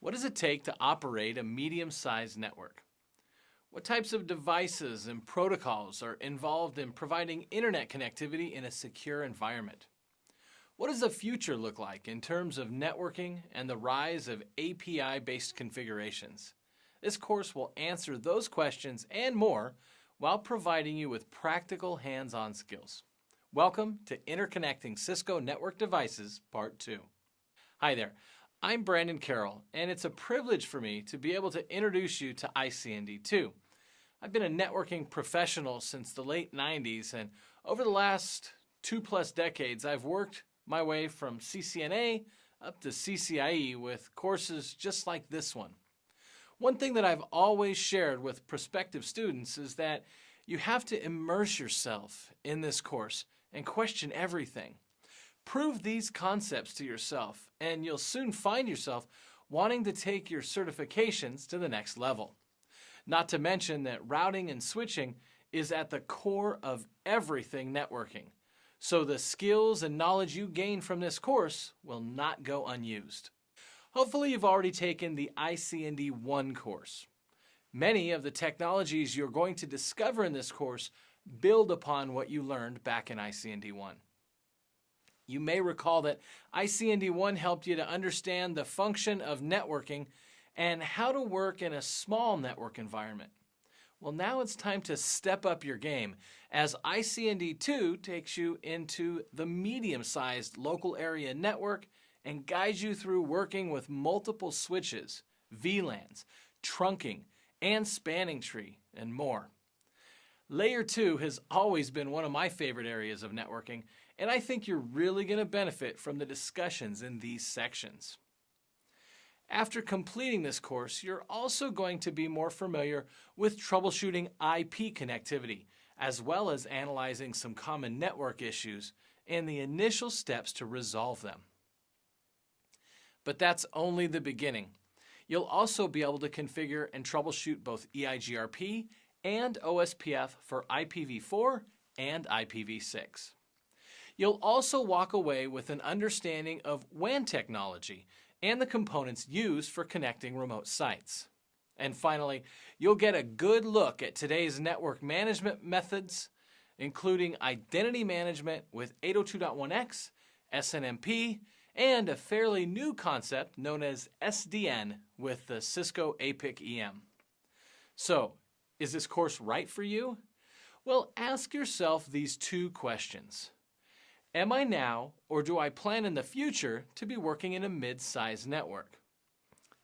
What does it take to operate a medium-sized network? What types of devices and protocols are involved in providing internet connectivity in a secure environment? What does the future look like in terms of networking and the rise of API-based configurations? This course will answer those questions and more while providing you with practical hands-on skills. Welcome to Interconnecting Cisco Network Devices, Part 2. Hi there, I'm Brandon Carroll, and it's a privilege for me to be able to introduce you to ICND2. I've been a networking professional since the late 90s, and over the last 2+ decades, I've worked my way from CCNA up to CCIE with courses just like this one. One thing that I've always shared with prospective students is that you have to immerse yourself in this course and question everything. Prove these concepts to yourself, and you'll soon find yourself wanting to take your certifications to the next level. Not to mention that routing and switching is at the core of everything networking, so the skills and knowledge you gain from this course will not go unused. Hopefully you've already taken the ICND2 course. Many of the technologies you're going to discover in this course build upon what you learned back in ICND2. You may recall that ICND2 helped you to understand the function of networking and how to work in a small network environment. Well, now it's time to step up your game as ICND2 takes you into the medium-sized local area network and guides you through working with multiple switches, VLANs, trunking, and spanning tree, and more. Layer 2 has always been one of my favorite areas of networking, and I think you're really going to benefit from the discussions in these sections. After completing this course, you're also going to be more familiar with troubleshooting IP connectivity, as well as analyzing some common network issues and the initial steps to resolve them. But that's only the beginning. You'll also be able to configure and troubleshoot both EIGRP and OSPF for IPv4 and IPv6. You'll also walk away with an understanding of WAN technology and the components used for connecting remote sites. And finally, you'll get a good look at today's network management methods, including identity management with 802.1x, SNMP, and a fairly new concept known as SDN with the Cisco APIC EM. So, is this course right for you? Well, ask yourself these two questions. Am I now, or do I plan in the future to be working in a mid-sized network?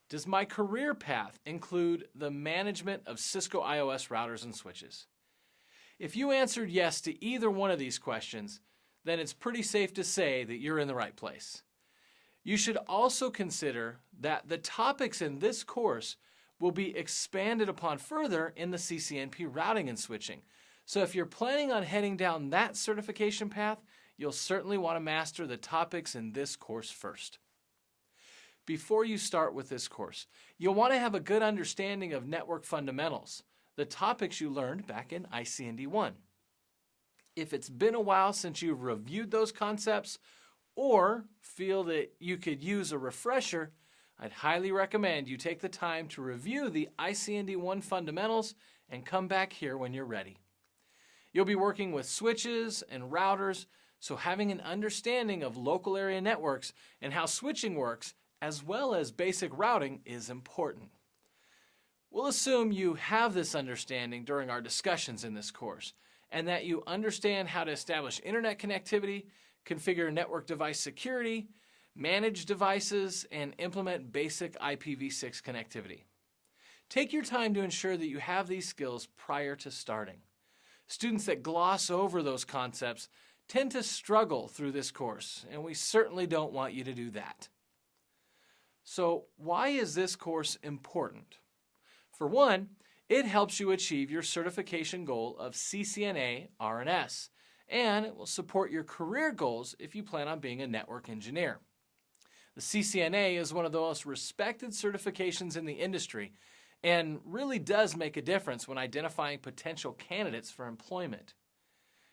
Does my career path include the management of Cisco IOS routers and switches? If you answered yes to either one of these questions, then it's pretty safe to say that you're in the right place. You should also consider that the topics in this course will be expanded upon further in the CCNP routing and switching. So if you're planning on heading down that certification path, you'll certainly want to master the topics in this course first. Before you start with this course, you'll want to have a good understanding of network fundamentals, the topics you learned back in ICND2. If it's been a while since you've reviewed those concepts or feel that you could use a refresher, I'd highly recommend you take the time to review the ICND2 fundamentals and come back here when you're ready. You'll be working with switches and routers, so having an understanding of local area networks and how switching works, as well as basic routing, is important. We'll assume you have this understanding during our discussions in this course, and that you understand how to establish internet connectivity, configure network device security, manage devices, and implement basic IPv6 connectivity. Take your time to ensure that you have these skills prior to starting. Students that gloss over those concepts tend to struggle through this course, and we certainly don't want you to do that. So, why is this course important? For one, it helps you achieve your certification goal of CCNA RNS, and it will support your career goals if you plan on being a network engineer. The CCNA is one of the most respected certifications in the industry and really does make a difference when identifying potential candidates for employment.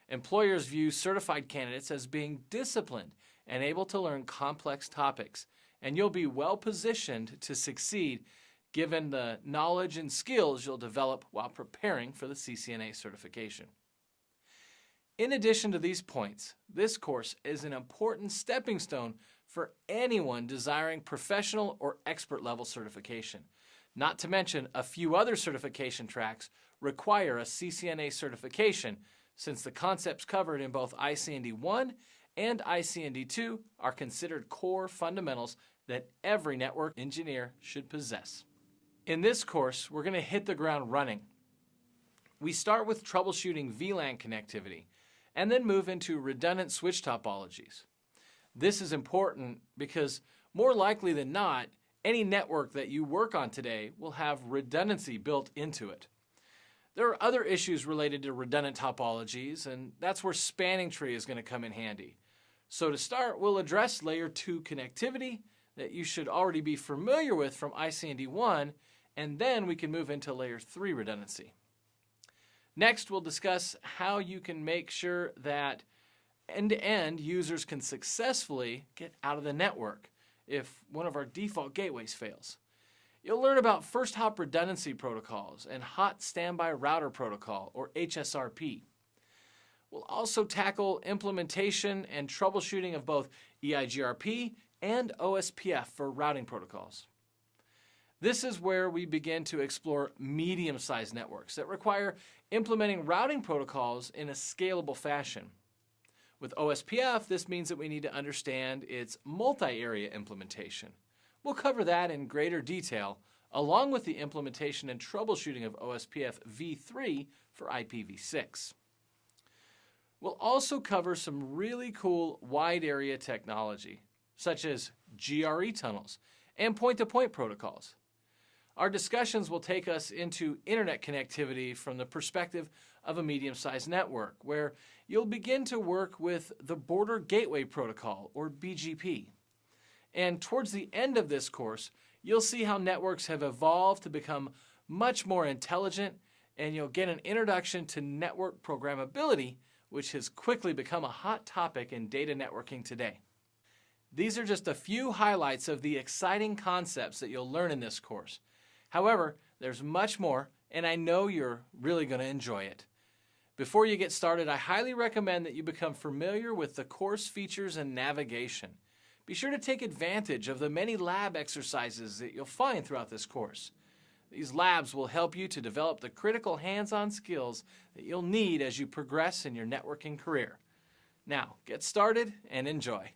Employers view certified candidates as being disciplined and able to learn complex topics, and you'll be well positioned to succeed given the knowledge and skills you'll develop while preparing for the CCNA certification. In addition to these points, this course is an important stepping stone for anyone desiring professional or expert level certification. Not to mention, a few other certification tracks require a CCNA certification, since the concepts covered in both ICND1 and ICND2 are considered core fundamentals that every network engineer should possess. In this course, we're going to hit the ground running. We start with troubleshooting VLAN connectivity and then move into redundant switch topologies. This is important because more likely than not, any network that you work on today will have redundancy built into it. There are other issues related to redundant topologies, and that's where spanning tree is going to come in handy. So to start, we'll address layer 2 connectivity that you should already be familiar with from ICND1, and then we can move into layer 3 redundancy. Next, we'll discuss how you can make sure that end-to-end users can successfully get out of the network if one of our default gateways fails. You'll learn about first hop redundancy protocols and hot standby router protocol, or HSRP. We'll also tackle implementation and troubleshooting of both EIGRP and OSPF for routing protocols. This is where we begin to explore medium-sized networks that require implementing routing protocols in a scalable fashion. With OSPF, this means that we need to understand its multi-area implementation. We'll cover that in greater detail, along with the implementation and troubleshooting of OSPF v3 for IPv6. We'll also cover some really cool wide area technology, such as GRE tunnels and point-to-point protocols. Our discussions will take us into internet connectivity from the perspective of a medium-sized network, where you'll begin to work with the Border Gateway Protocol, or BGP. And towards the end of this course, you'll see how networks have evolved to become much more intelligent, and you'll get an introduction to network programmability, which has quickly become a hot topic in data networking today. These are just a few highlights of the exciting concepts that you'll learn in this course. However, there's much more, and I know you're really going to enjoy it. Before you get started, I highly recommend that you become familiar with the course features and navigation. Be sure to take advantage of the many lab exercises that you'll find throughout this course. These labs will help you to develop the critical hands-on skills that you'll need as you progress in your networking career. Now, get started and enjoy.